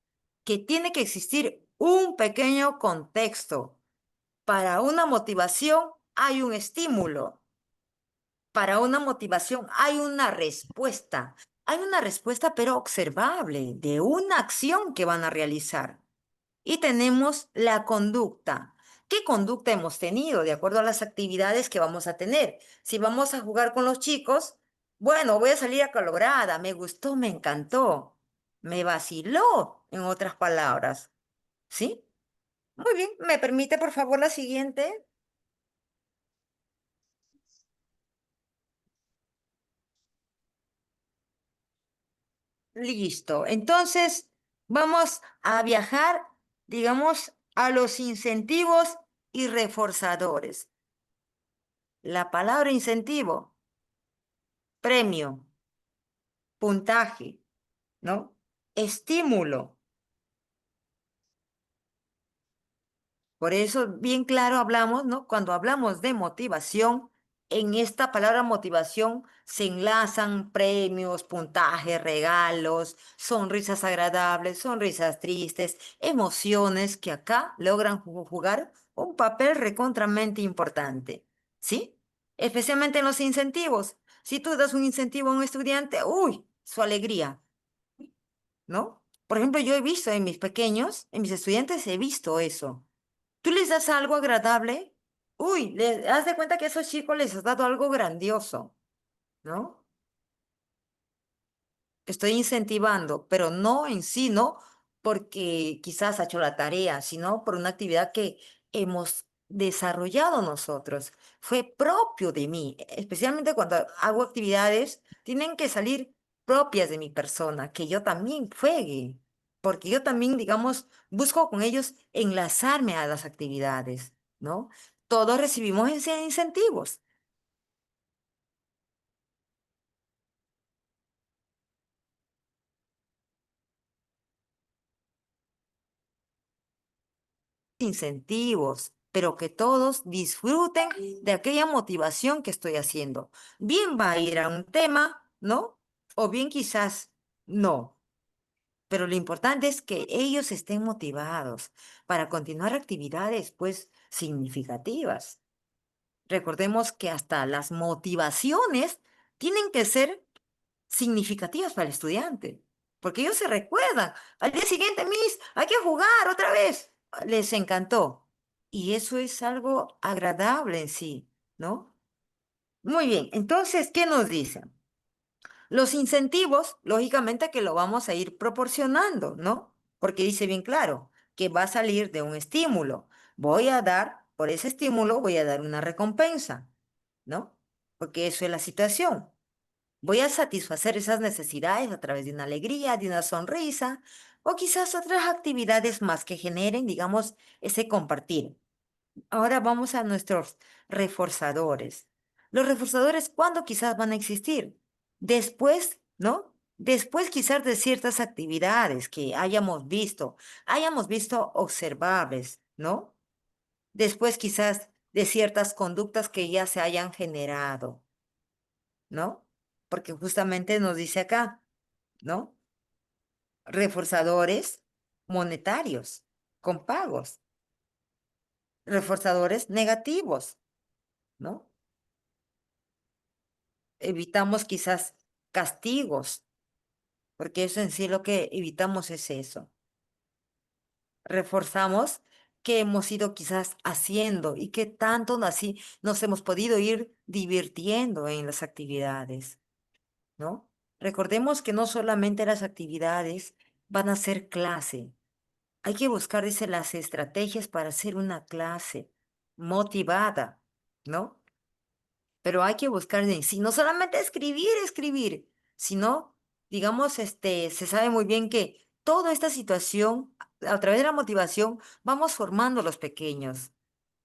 que tiene que existir un pequeño contexto. Para una motivación hay un estímulo. Para una motivación hay una respuesta. Hay una respuesta, pero observable, de una acción que van a realizar. Y tenemos la conducta. ¿Qué conducta hemos tenido de acuerdo a las actividades que vamos a tener? Si vamos a jugar con los chicos, bueno, voy a salir acalorada, me gustó, me encantó, me vaciló, en otras palabras. ¿Sí? Muy bien, ¿me permite por favor la siguiente? Listo. Entonces, vamos a viajar, digamos, a los incentivos y reforzadores. La palabra incentivo, premio, puntaje, ¿no? Estímulo. Por eso, bien claro hablamos, ¿no? Cuando hablamos de motivación, en esta palabra motivación se enlazan premios, puntajes, regalos, sonrisas agradables, sonrisas tristes, emociones que acá logran jugar un papel recontramente importante, ¿sí? Especialmente en los incentivos. Si tú das un incentivo a un estudiante, uy, su alegría, ¿no? Por ejemplo, yo he visto en mis pequeños, en mis estudiantes, he visto eso. Tú les das algo agradable, uy, les das de cuenta que a esos chicos les has dado algo grandioso, ¿no? Estoy incentivando, pero no en sí, no porque quizás ha hecho la tarea, sino por una actividad que hemos desarrollado nosotros. Fue propio de mí, especialmente cuando hago actividades, tienen que salir propias de mi persona, que yo también juegue, porque yo también, digamos, busco con ellos enlazarme a las actividades, ¿no? Todos recibimos incentivos. incentivos, pero que todos disfruten de aquella motivación que estoy haciendo. Bien va a ir a un tema, ¿no? O bien quizás no. Pero lo importante es que ellos estén motivados para continuar actividades, pues, significativas. Recordemos que hasta las motivaciones tienen que ser significativas para el estudiante, porque ellos se recuerdan. Al día siguiente, Miss, hay que jugar otra vez. Les encantó. Y eso es algo agradable en sí, ¿no? Muy bien, entonces, ¿qué nos dicen? Los incentivos, lógicamente que lo vamos a ir proporcionando, ¿no? Porque dice bien claro que va a salir de un estímulo. Voy a dar, por ese estímulo, voy a dar una recompensa, ¿no? Porque eso es la situación. Voy a satisfacer esas necesidades a través de una alegría, de una sonrisa, o quizás otras actividades más que generen, digamos, ese compartir. Ahora vamos a nuestros reforzadores. Los reforzadores, ¿cuándo quizás van a existir? Después, ¿no? Después quizás de ciertas actividades que hayamos visto observables, ¿no? Después quizás de ciertas conductas que ya se hayan generado, ¿no? Porque justamente nos dice acá, ¿no? Reforzadores monetarios, con pagos, reforzadores negativos, ¿no? Evitamos quizás castigos, porque eso en sí lo que evitamos es eso. Reforzamos que hemos ido quizás haciendo y que tanto así nos hemos podido ir divirtiendo en las actividades, ¿no? Recordemos que no solamente las actividades van a ser clase. Hay que buscar, dice, las estrategias para hacer una clase motivada, ¿no? Pero hay que buscar en sí, no solamente escribir, sino, digamos, se sabe muy bien que toda esta situación, a través de la motivación, vamos formando a los pequeños,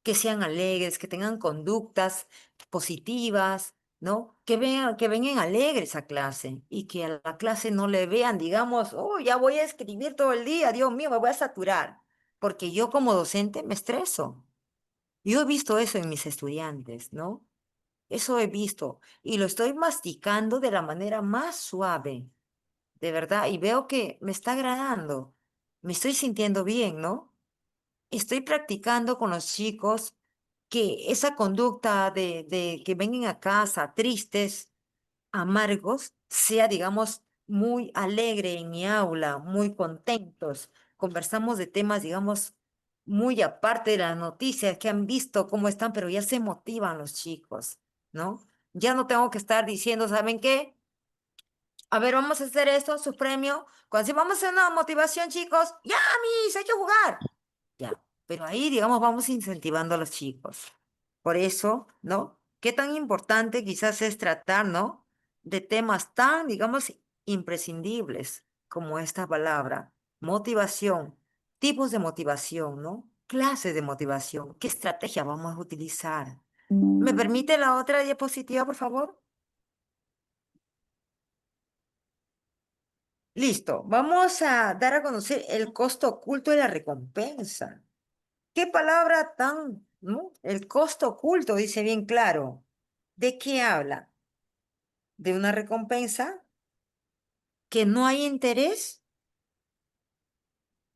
que sean alegres, que tengan conductas positivas, ¿no? Que vengan alegres a clase y que a la clase no le vean, digamos, oh, ya voy a escribir todo el día, Dios mío, me voy a saturar, porque yo como docente me estreso. Yo he visto eso en mis estudiantes, ¿no? Eso he visto y lo estoy masticando de la manera más suave, de verdad, y veo que me está agradando, me estoy sintiendo bien, ¿no? Estoy practicando con los chicos que esa conducta de que vengan a casa tristes, amargos, sea, digamos, muy alegre en mi aula, muy contentos. Conversamos de temas, digamos, muy aparte de las noticias que han visto cómo están, pero ya se motivan los chicos, ¿no? Ya no tengo que estar diciendo, ¿saben qué? A ver, vamos a hacer esto, su premio. Cuando si vamos a hacer una motivación, chicos, ya, mis, hay que jugar. Ya, pero ahí, digamos, vamos incentivando a los chicos. Por eso, ¿no? Qué tan importante quizás es tratar, ¿no? De temas tan, digamos, imprescindibles como esta palabra, motivación, tipos de motivación, ¿no? Clases de motivación, ¿qué estrategia vamos a utilizar? ¿Me permite la otra diapositiva, por favor? Listo, vamos a dar a conocer el costo oculto de la recompensa. ¿Qué palabra tan, ¿no? El costo oculto dice bien claro. ¿De qué habla? ¿De una recompensa que no hay interés?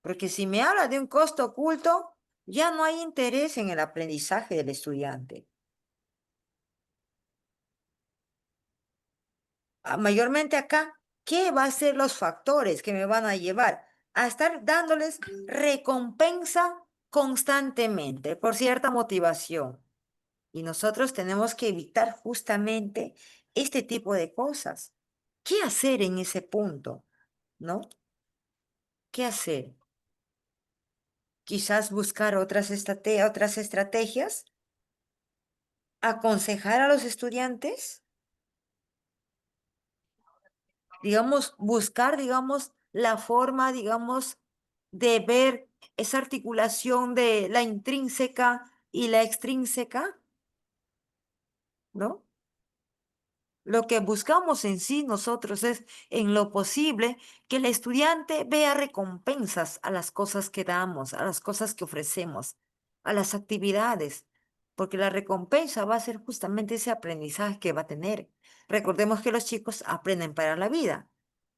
Porque si me habla de un costo oculto, ya no hay interés en el aprendizaje del estudiante. Mayormente acá, ¿qué va a ser los factores que me van a llevar a estar dándoles recompensa constantemente por cierta motivación? Y nosotros tenemos que evitar justamente este tipo de cosas. ¿Qué hacer en ese punto? ¿No? ¿Qué hacer? Quizás buscar otras estrategias, aconsejar a los estudiantes, digamos, buscar, digamos, la forma, digamos, de ver esa articulación de la intrínseca y la extrínseca, ¿no? Lo que buscamos en sí nosotros es, en lo posible, que el estudiante vea recompensas a las cosas que damos, a las cosas que ofrecemos, a las actividades, porque la recompensa va a ser justamente ese aprendizaje que va a tener. Recordemos que los chicos aprenden para la vida.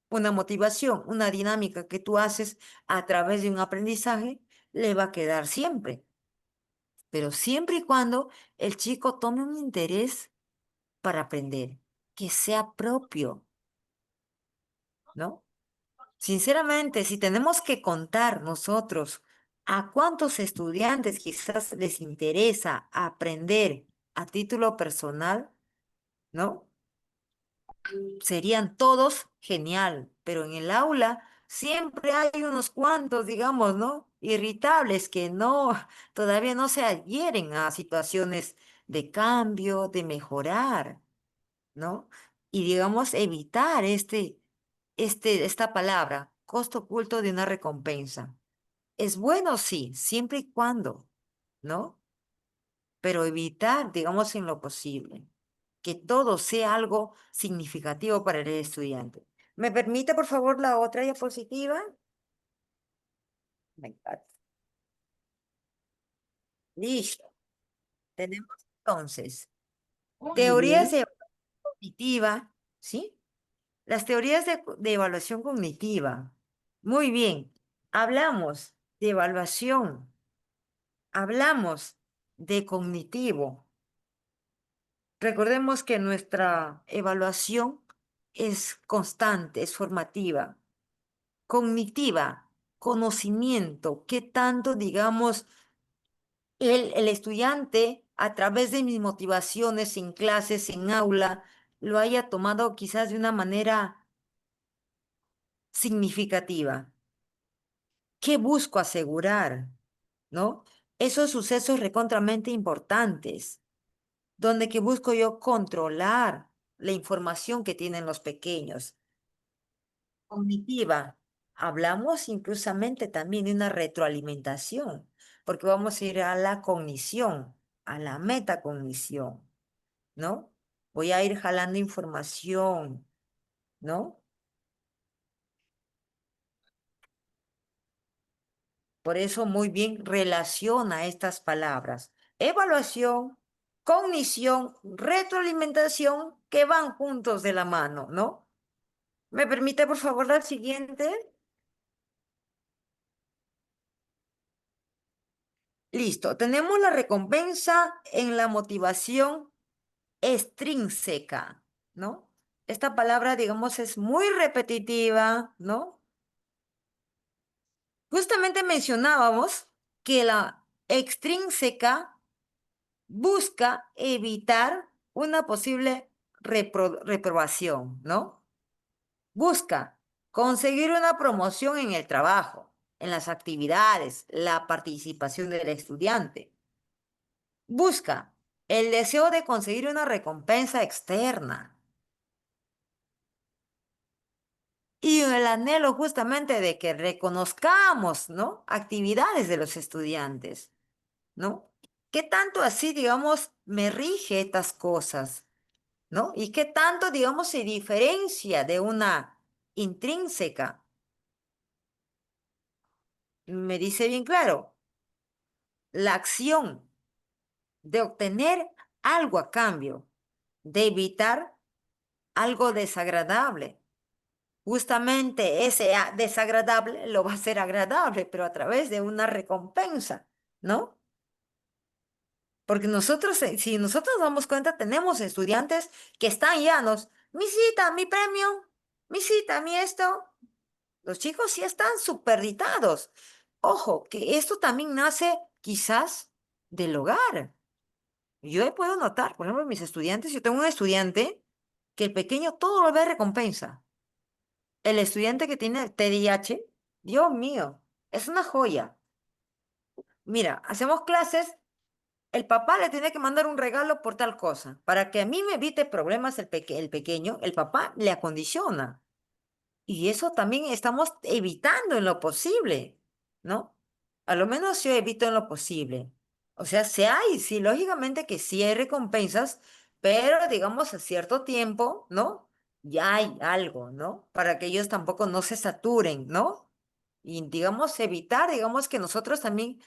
Una motivación, una dinámica que tú haces a través de un aprendizaje, le va a quedar siempre, pero siempre y cuando el chico tome un interés para aprender, que sea propio, ¿no? Sinceramente, si tenemos que contar nosotros a cuántos estudiantes quizás les interesa aprender a título personal, ¿no? Serían todos genial, pero en el aula siempre hay unos cuantos, digamos, ¿no? Irritables que no, todavía no se adhieren a situaciones de cambio, de mejorar, ¿no? Y digamos, evitar esta palabra, costo oculto de una recompensa. Es bueno, sí, siempre y cuando, ¿no? Pero evitar, digamos, en lo posible, que todo sea algo significativo para el estudiante. ¿Me permite, por favor, la otra diapositiva? Venga. Listo. Tenemos entonces Muy teorías bien. de cognitiva, ¿sí? Las teorías de evaluación cognitiva. Muy bien. Hablamos de evaluación. Hablamos de cognitivo. Recordemos que nuestra evaluación es constante, es formativa. Cognitiva, conocimiento, qué tanto, digamos, el estudiante a través de mis motivaciones en clases, en aula, lo haya tomado quizás de una manera significativa. ¿Qué busco asegurar? ¿No? Esos sucesos recontramente importantes, donde que busco yo controlar la información que tienen los pequeños. Cognitiva. Hablamos inclusamente también de una retroalimentación, porque vamos a ir a la cognición, a la metacognición, ¿no? Voy a ir jalando información, ¿no? Por eso muy bien relaciona estas palabras. Evaluación, cognición, retroalimentación, que van juntos de la mano, ¿no? ¿Me permite, por favor, la siguiente? Listo. Tenemos la recompensa en la motivación extrínseca, ¿no? Esta palabra, digamos, es muy repetitiva, ¿no? Justamente mencionábamos que la extrínseca busca evitar una posible reprobación, ¿no? Busca conseguir una promoción en el trabajo, en las actividades, la participación del estudiante. Busca el deseo de conseguir una recompensa externa y el anhelo justamente de que reconozcamos, ¿no? Actividades de los estudiantes, ¿no? ¿Qué tanto así, digamos, me rige estas cosas? ¿No? ¿Y qué tanto, digamos, se diferencia de una intrínseca? Me dice bien claro, la acción de obtener algo a cambio, de evitar algo desagradable. Justamente ese desagradable lo va a hacer agradable, pero a través de una recompensa, ¿no? Porque nosotros, si nosotros nos damos cuenta, tenemos estudiantes que están llanos. Mi cita, mi premio, mi cita, mi esto. Los chicos sí están superditados. Ojo, que esto también nace quizás del hogar. Yo puedo notar, por ejemplo, mis estudiantes, yo tengo un estudiante que el pequeño todo lo ve recompensa. El estudiante que tiene TDAH, Dios mío, es una joya. Mira, hacemos clases, el papá le tiene que mandar un regalo por tal cosa. Para que a mí me evite problemas el pequeño, el papá le acondiciona. Y eso también estamos evitando en lo posible, ¿no? A lo menos yo evito en lo posible. O sea, sí hay, sí, lógicamente que sí hay recompensas, pero digamos a cierto tiempo, ¿no? Ya hay algo, ¿no? Para que ellos tampoco no se saturen, ¿no? Y digamos evitar, digamos que nosotros también,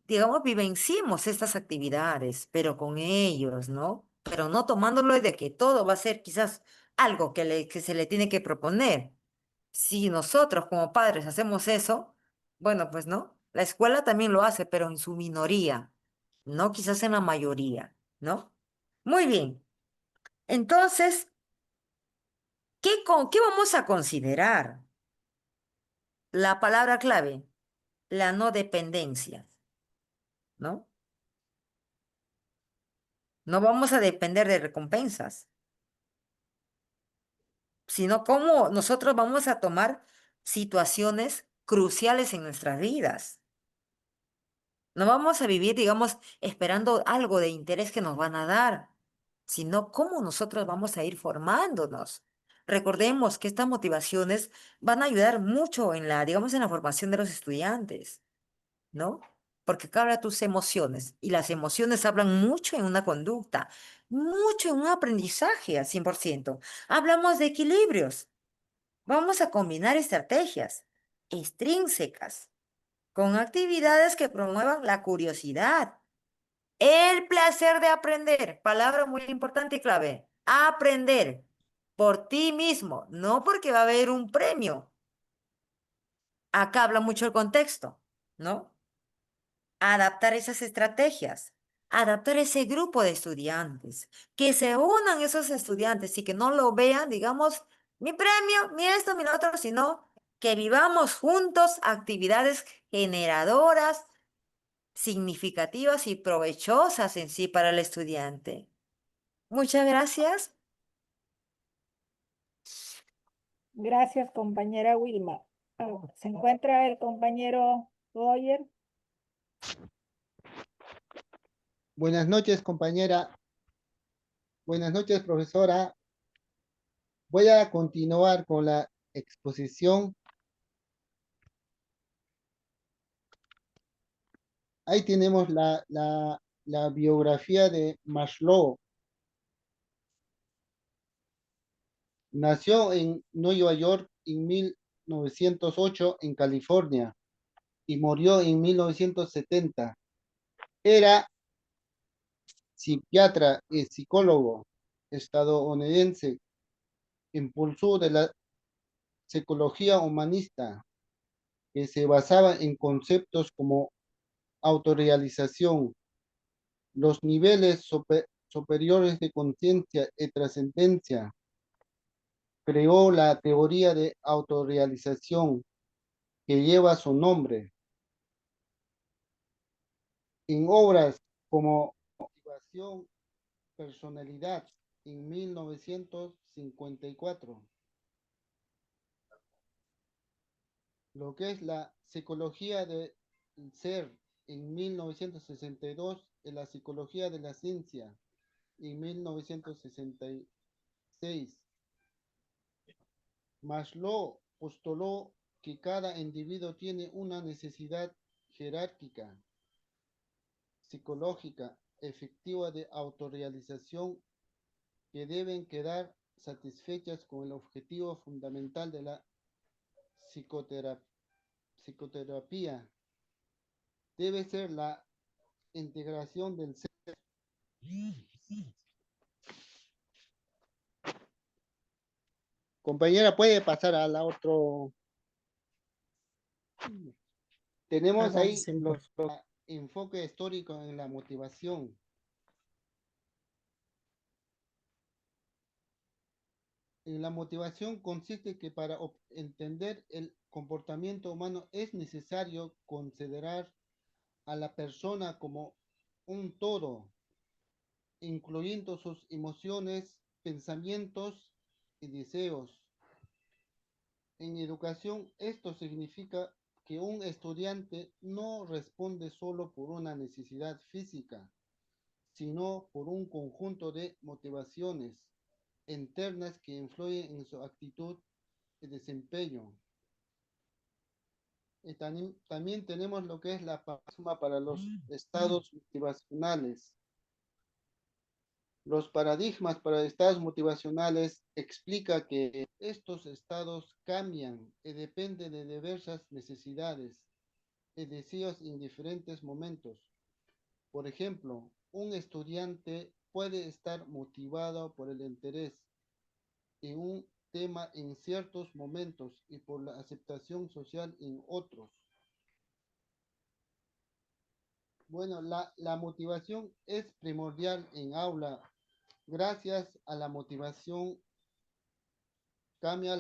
digamos, vivenciemos estas actividades, pero con ellos, ¿no? Pero no tomándolo de que todo va a ser quizás algo que se le tiene que proponer. Si nosotros como padres hacemos eso, bueno, pues no, la escuela también lo hace, pero en su minoría, no quizás en la mayoría, ¿no? Muy bien. Entonces, ¿qué vamos a considerar? La palabra clave, la no dependencia, ¿no? No vamos a depender de recompensas, sino cómo nosotros vamos a tomar situaciones cruciales en nuestras vidas. No vamos a vivir, digamos, esperando algo de interés que nos van a dar, sino cómo nosotros vamos a ir formándonos. Recordemos que estas motivaciones van a ayudar mucho en la, digamos, en la formación de los estudiantes, ¿no? Porque acá habla tus emociones y las emociones hablan mucho en una conducta, mucho en un aprendizaje al 100%. Hablamos de equilibrios. Vamos a combinar estrategias extrínsecas con actividades que promuevan la curiosidad, el placer de aprender, palabra muy importante y clave, aprender por ti mismo, no porque va a haber un premio. Acá habla mucho el contexto, ¿no? Adaptar esas estrategias, adaptar ese grupo de estudiantes, que se unan esos estudiantes y que no lo vean, digamos, mi premio, mi esto, mi lo otro, sino que vivamos juntos actividades generadoras, significativas y provechosas en sí para el estudiante. Muchas gracias. Gracias, compañera Wilma. ¿Se encuentra el compañero Roger? Buenas noches, compañera. Buenas noches, profesora. Voy a continuar con la exposición. Ahí tenemos la biografía de Maslow. Nació en Nueva York en 1908 en California y murió en 1970. Era psiquiatra y psicólogo estadounidense, impulsor de la psicología humanista, que se basaba en conceptos como autorrealización, los niveles superiores de conciencia y trascendencia. Creó la teoría de autorrealización que lleva su nombre. En obras como Motivación, Personalidad en 1954, lo que es la psicología del ser en 1962 y la psicología de la ciencia en 1966. Maslow postuló que cada individuo tiene una necesidad jerárquica, psicológica, efectiva de autorrealización que deben quedar satisfechas con el objetivo fundamental de la psicoterapia. Debe ser la integración del ser. Compañera, puede pasar a la otro. Tenemos ahí Avancen, los por favor. enfoque histórico en la motivación. En la motivación consiste que para entender el comportamiento humano es necesario considerar a la persona como un todo, incluyendo sus emociones, pensamientos y deseos. En educación, esto significa que un estudiante no responde solo por una necesidad física, sino por un conjunto de motivaciones internas que influyen en su actitud y desempeño. Y también tenemos lo que es la PASMA para los estados motivacionales. Los paradigmas para estados motivacionales explica que estos estados cambian y dependen de diversas necesidades y deseos en diferentes momentos. Por ejemplo, un estudiante puede estar motivado por el interés en un tema en ciertos momentos y por la aceptación social en otros. Bueno, la motivación es primordial en aula. Gracias a la motivación cambia